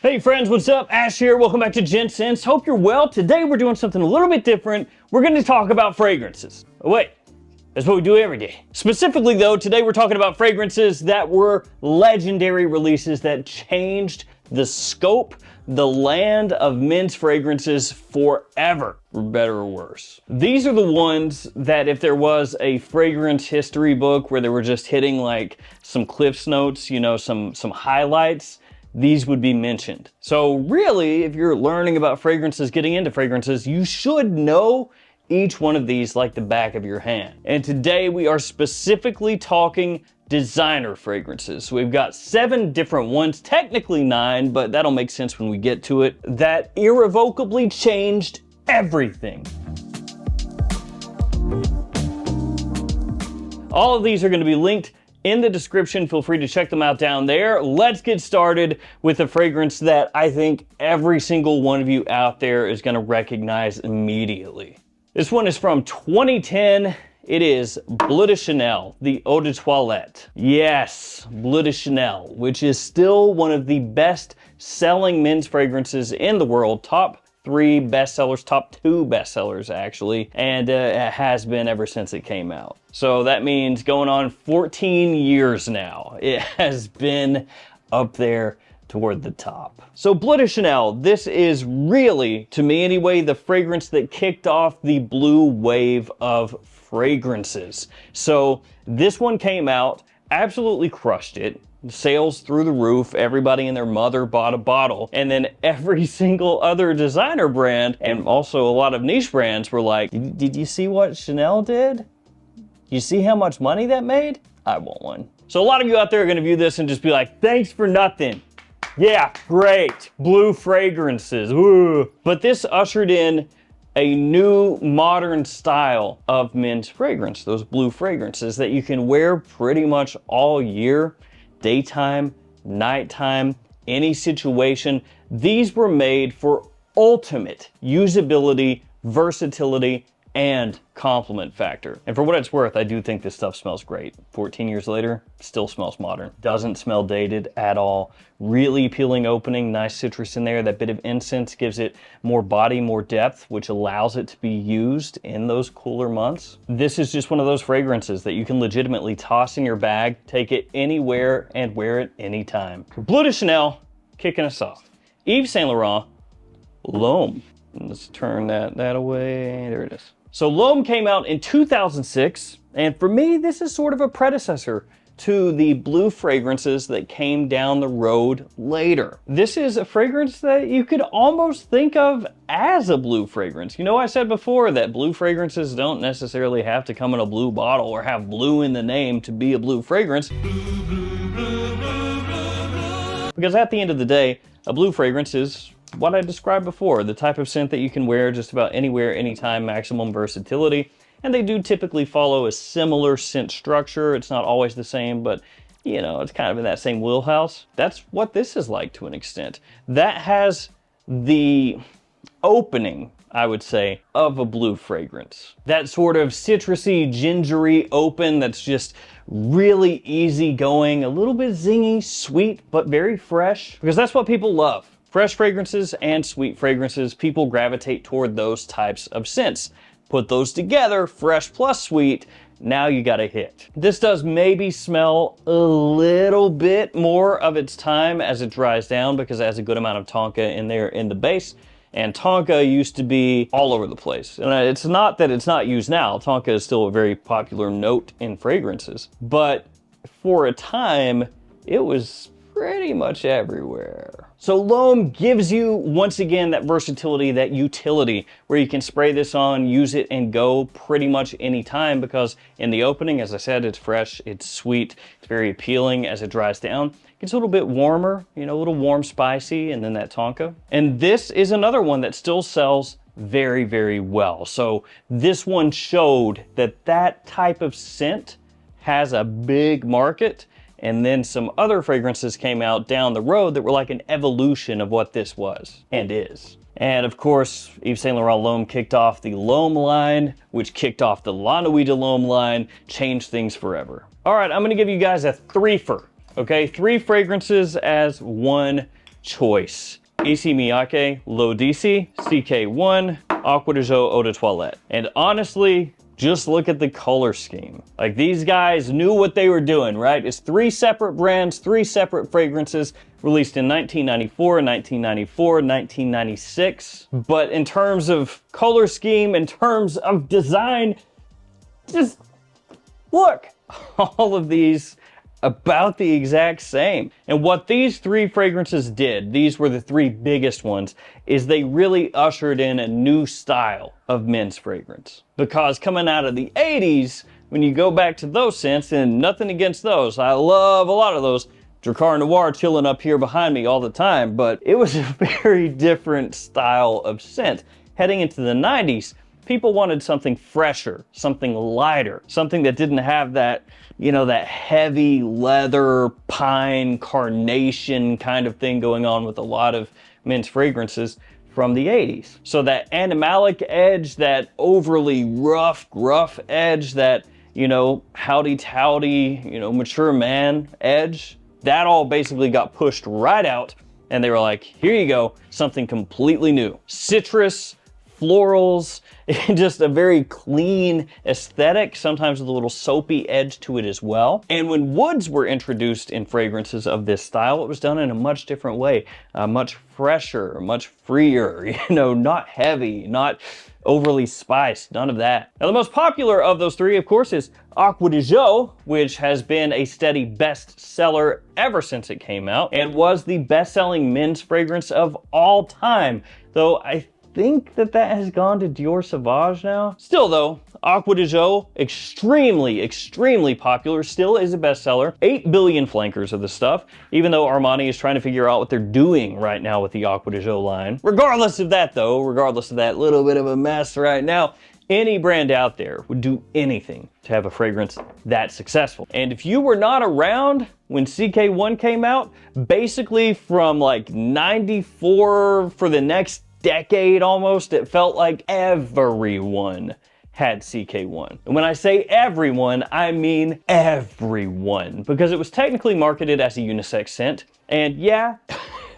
Hey friends, what's up? Ash here. Welcome back to Gents. Hope you're well. Today we're doing something a little bit different. We're going to talk about fragrances. Oh, wait, that's what we do every day. Specifically though, today we're talking about fragrances that were legendary releases that changed the scope, the land of men's fragrances forever, for better or worse. These are the ones that if there was a fragrance history book where they were just hitting like some Cliff's Notes, you know, some highlights, these would be mentioned. So really, if you're learning about fragrances, getting into fragrances, you should know each one of these like the back of your hand. And today we are specifically talking designer fragrances. So we've got 7 different ones, technically 9, but that'll make sense when we get to it, that irrevocably changed everything. All of these are going to be linked in the description. Feel free to check them out down there. Let's get started with a fragrance that I think every single one of you out there is going to recognize immediately. This one is from 2010. It is Bleu de Chanel, the Eau de Toilette. Yes, Bleu de Chanel, which is still one of the best selling men's fragrances in the world. Top 3 bestsellers, top 2 bestsellers actually, and it has been ever since it came out. So that means going on 14 years now. It has been up there toward the top. So Bleu de Chanel, this is really, to me anyway, the fragrance that kicked off the blue wave of fragrances. So this one came out, absolutely crushed it. Sales through the roof, everybody and their mother bought a bottle, and then every single other designer brand and also a lot of niche brands were like, did you see what Chanel did? You see how much money that made? I want one. So a lot of you out there are gonna view this and just be like, thanks for nothing. Yeah, great, blue fragrances, woo. But this ushered in a new modern style of men's fragrance, those blue fragrances that you can wear pretty much all year. Daytime, nighttime, any situation. These were made for ultimate usability, versatility, and compliment factor. And for what it's worth, I do think this stuff smells great. 14 years later, still smells modern. Doesn't smell dated at all. Really appealing opening, nice citrus in there. That bit of incense gives it more body, more depth, which allows it to be used in those cooler months. This is just one of those fragrances that you can legitimately toss in your bag, take it anywhere, and wear it anytime. Bleu de Chanel, kicking us off. Yves Saint Laurent, L'Homme. Let's turn that away. There it is. So L'Homme came out in 2006, and for me, this is sort of a predecessor to the blue fragrances that came down the road later. This is a fragrance that you could almost think of as a blue fragrance. You know, I said before that blue fragrances don't necessarily have to come in a blue bottle or have blue in the name to be a blue fragrance. Because at the end of the day, a blue fragrance is what I described before, the type of scent that you can wear just about anywhere, anytime, maximum versatility. And they do typically follow a similar scent structure. It's not always the same, but you know, it's kind of in that same wheelhouse. That's what this is like to an extent. That has the opening, I would say, of a blue fragrance. That sort of citrusy, gingery open that's just really easy going, a little bit zingy, sweet, but very fresh, because that's what people love. Fresh fragrances and sweet fragrances, people gravitate toward those types of scents. Put those together, fresh plus sweet, now you got a hit. This does maybe smell a little bit more of its time as it dries down because it has a good amount of tonka in there in the base. And tonka used to be all over the place. And it's not that it's not used now. Tonka is still a very popular note in fragrances. But for a time, it was pretty much everywhere. So L'Homme gives you, once again, that versatility, that utility, where you can spray this on, use it, and go pretty much any time, because in the opening, as I said, it's fresh, it's sweet, it's very appealing. As it dries down, it gets a little bit warmer, you know, a little warm, spicy, and then that tonka. And this is another one that still sells very, very well. So this one showed that that type of scent has a big market. And then some other fragrances came out down the road that were like an evolution of what this was and is. And of course, Yves Saint Laurent L'Homme kicked off the L'Homme line, which kicked off the La Nuit de L'Homme line, changed things forever. All right, I'm gonna give you guys a threefer, okay? 3 fragrances as one choice. Issey Miyake, Low DC, CK1, Aqua de Jo Eau de Toilette. And honestly, just look at the color scheme. Like, these guys knew what they were doing, right? It's 3 separate brands, 3 separate fragrances, released in 1994, 1994, 1996. But in terms of color scheme, in terms of design, just look, all of these about the exact same. And what these 3 fragrances did, these were the 3 biggest ones, is they really ushered in a new style of men's fragrance. Because coming out of the 80s, when you go back to those scents, and nothing against those, I love a lot of those, Drakkar Noir chilling up here behind me all the time, but it was a very different style of scent. Heading into the 90s, people wanted something fresher, something lighter, something that didn't have that, you know, that heavy leather, pine, carnation kind of thing going on with a lot of men's fragrances from the 80s. So that animalic edge, that overly rough, gruff edge, that, you know, howdy-towdy, you know, mature man edge, that all basically got pushed right out, and they were like, here you go, something completely new. Citrus, florals, just a very clean aesthetic, sometimes with a little soapy edge to it as well. And when woods were introduced in fragrances of this style, it was done in a much different way, much fresher, much freer, you know, not heavy, not overly spiced, none of that. Now, the most popular of those 3, of course, is Aqua de Jo, which has been a steady bestseller ever since it came out, and was the best-selling men's fragrance of all time, though I think that has gone to Dior Sauvage now. Still though, Aqua de Jo, extremely, extremely popular, still is a bestseller. 8 billion flankers of the stuff, even though Armani is trying to figure out what they're doing right now with the Aqua de Jo line. Regardless of that though, regardless of that little bit of a mess right now, any brand out there would do anything to have a fragrance that successful. And if you were not around when CK1 came out, basically from like 94 for the next decade almost, it felt like everyone had CK1. And when I say everyone, I mean everyone, because it was technically marketed as a unisex scent. And yeah,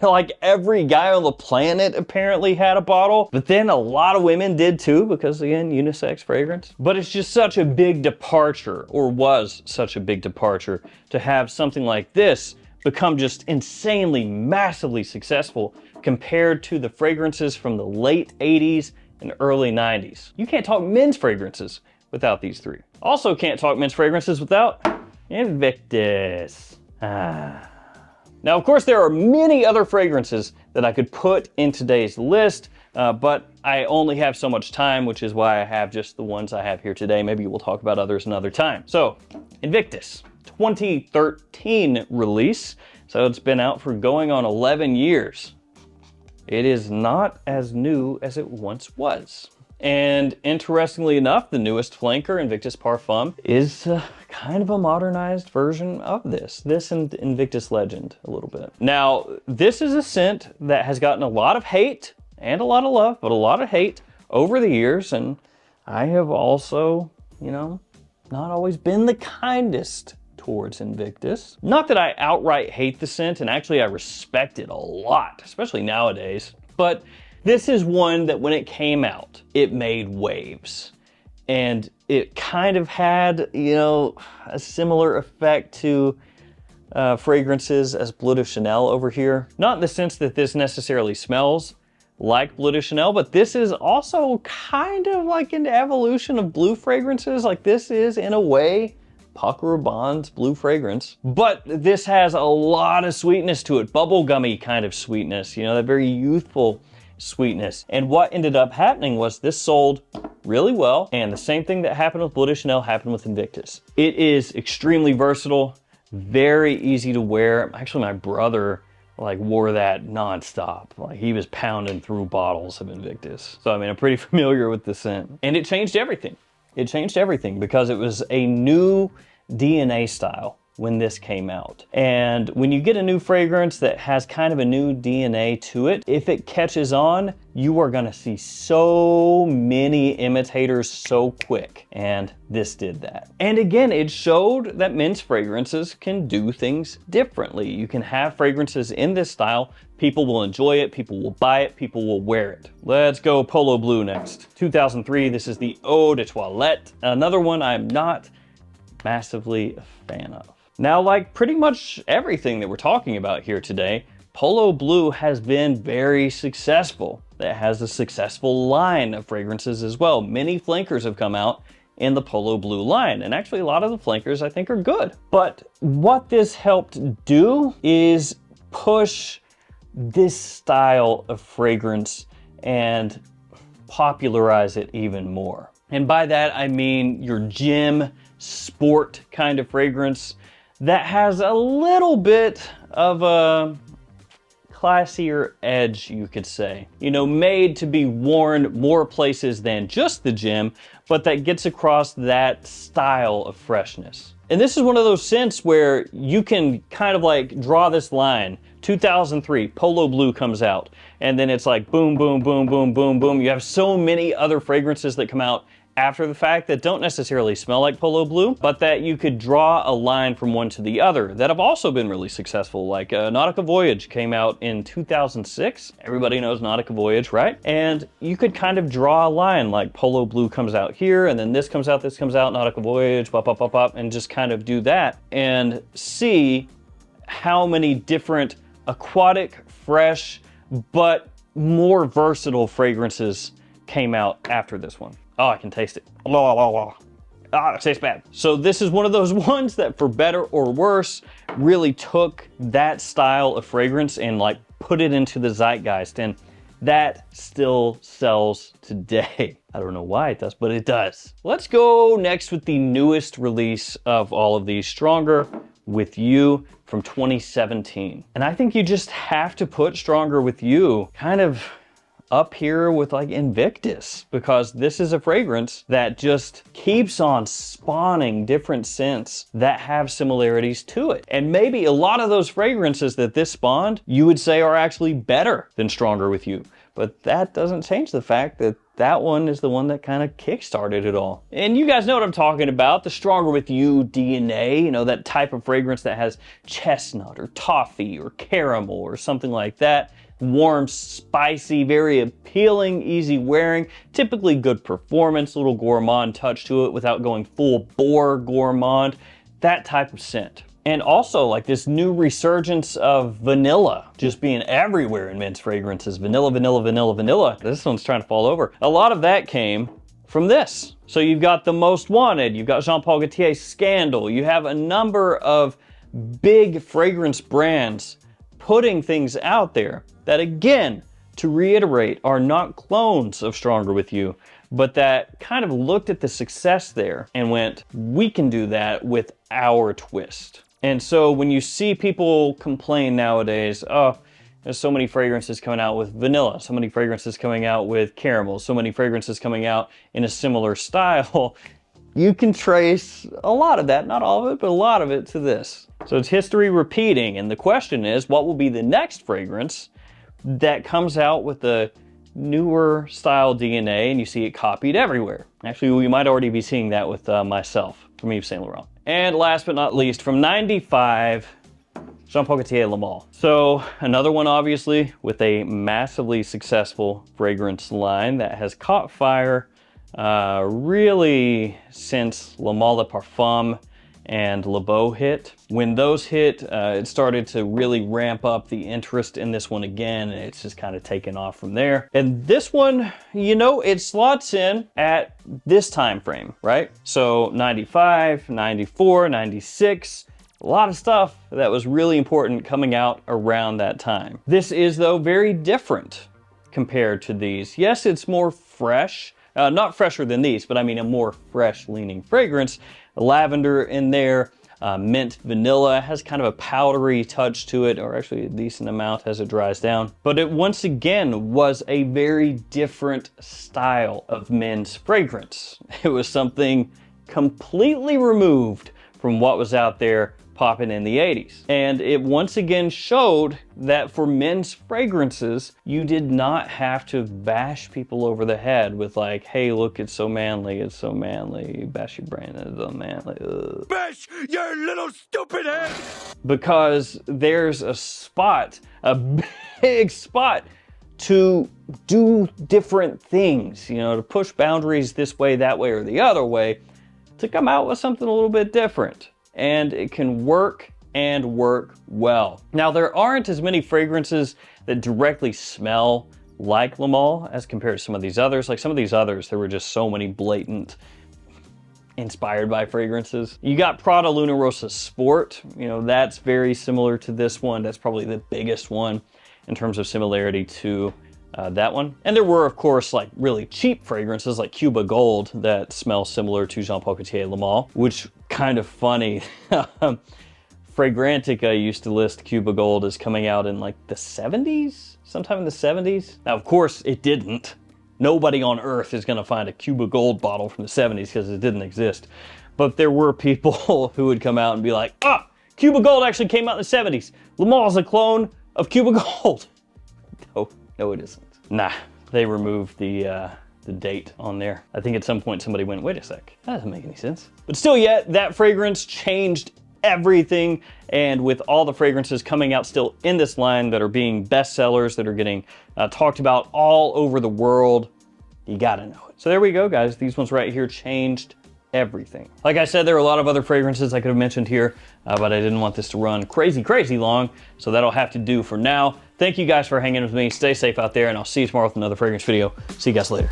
like every guy on the planet apparently had a bottle, but then a lot of women did too, because again, unisex fragrance. But it's just such a big departure, or was such a big departure, to have something like this become just insanely, massively successful compared to the fragrances from the late 80s and early 90s. You can't talk men's fragrances without these 3. Also can't talk men's fragrances without Invictus. Now, of course, there are many other fragrances that I could put in today's list, but I only have so much time, which is why I have just the ones I have here today. Maybe we'll talk about others another time. So, Invictus, 2013 release, so it's been out for going on 11 years. It is not as new as it once was. And interestingly enough, the newest flanker, Invictus Parfum, is kind of a modernized version of this and Invictus Legend a little bit. Now, this is a scent that has gotten a lot of hate and a lot of love, but a lot of hate over the years. And I have also, you know, not always been the kindest towards Invictus. Not that I outright hate the scent, and actually I respect it a lot, especially nowadays, but this is one that when it came out, it made waves. And it kind of had, you know, a similar effect to fragrances as Bleu de Chanel over here. Not in the sense that this necessarily smells like Bleu de Chanel, but this is also kind of like an evolution of blue fragrances. Like, this is, in a way, Paco Rabanne's blue fragrance, but this has a lot of sweetness to it, bubblegummy kind of sweetness, you know, that very youthful sweetness. And what ended up happening was this sold really well, and the same thing that happened with Bleu de Chanel happened with Invictus. It is extremely versatile, very easy to wear. Actually, my brother like wore that nonstop. Like, he was pounding through bottles of Invictus. So I mean, I'm pretty familiar with the scent, and it changed everything. It changed everything because it was a new DNA style when this came out. And when you get a new fragrance that has kind of a new DNA to it, if it catches on, you are gonna see so many imitators so quick. And this did that. And again, it showed that men's fragrances can do things differently. You can have fragrances in this style, people will enjoy it, people will buy it, people will wear it. Let's go Polo Blue next. 2003, this is the Eau de Toilette. Another one I'm not massively a fan of. Now, like pretty much everything that we're talking about here today, Polo Blue has been very successful. It has a successful line of fragrances as well. Many flankers have come out in the Polo Blue line, and actually a lot of the flankers I think are good. But what this helped do is push this style of fragrance and popularize it even more. And by that I mean your gym sport kind of fragrance that has a little bit of a classier edge, you could say. You know, made to be worn more places than just the gym, but that gets across that style of freshness. And this is one of those scents where you can kind of like draw this line. 2003, Polo Blue comes out, and then it's like boom, boom, boom, boom, boom, boom. You have so many other fragrances that come out after the fact that don't necessarily smell like Polo Blue, but that you could draw a line from one to the other that have also been really successful. Like Nautica Voyage came out in 2006. Everybody knows Nautica Voyage, right? And you could kind of draw a line like Polo Blue comes out here, and then this comes out, Nautica Voyage, pop, pop, pop, pop, and just kind of do that and see how many different aquatic, fresh, but more versatile fragrances came out after this one. Oh, I can taste it. Ah, it tastes bad. So this is one of those ones that, for better or worse, really took that style of fragrance and like put it into the zeitgeist. And that still sells today. I don't know why it does, but it does. Let's go next with the newest release of all of these, Stronger With You from 2017. And I think you just have to put Stronger With You kind of up here with like Invictus, because this is a fragrance that just keeps on spawning different scents that have similarities to it. And maybe a lot of those fragrances that this spawned, you would say are actually better than Stronger With You. But that doesn't change the fact that that one is the one that kind of kickstarted it all. And you guys know what I'm talking about, the Stronger With You DNA, you know, that type of fragrance that has chestnut or toffee or caramel or something like that. Warm, spicy, very appealing, easy wearing, typically good performance, little gourmand touch to it without going full bore gourmand, that type of scent. And also like this new resurgence of vanilla just being everywhere in men's fragrances. Vanilla, vanilla, vanilla, vanilla. This one's trying to fall over. A lot of that came from this. So you've got The Most Wanted, you've got Jean Paul Gaultier's Scandal, you have a number of big fragrance brands putting things out there that, again, to reiterate, are not clones of Stronger With You, but that kind of looked at the success there and went, we can do that with our twist. And so when you see people complain nowadays, oh, there's so many fragrances coming out with vanilla, so many fragrances coming out with caramel, so many fragrances coming out in a similar style, you can trace a lot of that, not all of it, but a lot of it to this. So it's history repeating, and the question is, what will be the next fragrance that comes out with the newer style DNA and you see it copied everywhere? Actually, we might already be seeing that with myself from Yves Saint Laurent. And last but not least, from 95, Jean Paul Gaultier Le Male. So another one, obviously, with a massively successful fragrance line that has caught fire really since Le Male de Parfum and Le Beau hit. When those hit, it started to really ramp up the interest in this one again, and it's just kind of taken off from there. And this one, you know, it slots in at this time frame, right? So 95, 94, 96, a lot of stuff that was really important coming out around that time. This is, though, very different compared to these. Yes, it's more fresh, not fresher than these, but I mean a more fresh leaning fragrance. Lavender in there, mint vanilla, has kind of a powdery touch to it, or actually a decent amount as it dries down. But it once again was a very different style of men's fragrance. It was something completely removed from what was out there popping in the 80s. And it once again showed that for men's fragrances, you did not have to bash people over the head with like, hey, look, it's so manly, it's so manly, bash your brain, it's so manly. Ugh. Bash your little stupid head! Because there's a spot, a big spot, to do different things, you know, to push boundaries this way, that way, or the other way, to come out with something a little bit different. And it can work and work well. Now, there aren't as many fragrances that directly smell like Le Male as compared to some of these others. Like some of these others, there were just so many blatant inspired by fragrances. You got Prada Luna Rossa Sport, you know, that's very similar to this one. That's probably the biggest one in terms of similarity to that one. And there were, of course, like really cheap fragrances like Cuba Gold that smell similar to Jean Paul Gaultier Le Male, which kind of funny. Fragrantica used to list Cuba Gold as coming out in like the 70s, sometime in the 70s. Now, of course, it didn't. Nobody on earth is gonna find a Cuba Gold bottle from the 70s because it didn't exist. But there were people who would come out and be like, ah, Cuba Gold actually came out in the 70s. Le Male is a clone of Cuba Gold. No, it isn't. Nah, they removed the date on there. I think at some point somebody went, wait a sec, that doesn't make any sense. But still yet, that fragrance changed everything. And with all the fragrances coming out still in this line that are being bestsellers, that are getting talked about all over the world, you gotta know it. So there we go, guys. These ones right here changed everything. Like I said, there are a lot of other fragrances I could have mentioned here, but I didn't want this to run crazy long, so that'll have to do for now. Thank you guys for hanging with me. Stay safe out there, and I'll see you tomorrow with another fragrance video. See you guys later.